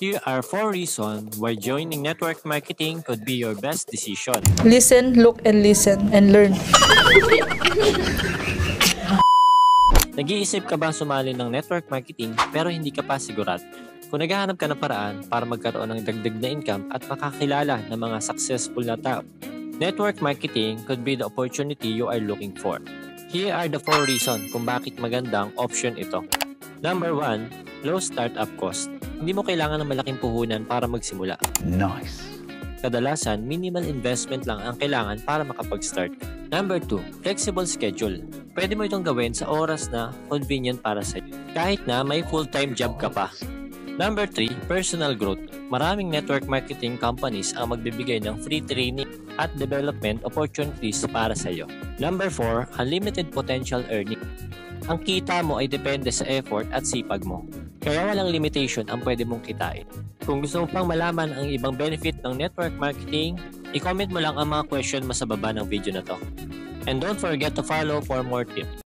Here are 4 reasons why joining network marketing could be your best decision. Listen, look, and listen, and learn. Nag-iisip ka ba sumali ng network marketing pero hindi ka pa sigurado? Kung naghahanap ka ng paraan para magkaroon ng dagdag na income at makakilala ng mga successful na tao, network marketing could be the opportunity you are looking for. Here are the 4 reasons kung bakit magandang option ito. Number 1, low startup cost. Hindi mo kailangan ng malaking puhunan para magsimula. Nice. Kadalasan, minimal investment lang ang kailangan para makapag-start. Number 2, flexible schedule. Pwede mo itong gawin sa oras na convenient para sa iyo, kahit na may full-time job ka pa. Number 3, personal growth. Maraming network marketing companies ang magbibigay ng free training at development opportunities para sa iyo. Number 4, unlimited potential earning. Ang kita mo ay depende sa effort at sipag mo. Kaya walang limitation ang pwede mong kitain. Kung gusto mo pang malaman ang ibang benefit ng network marketing, i-comment mo lang ang mga question mo sa baba ng video na to. And don't forget to follow for more tips.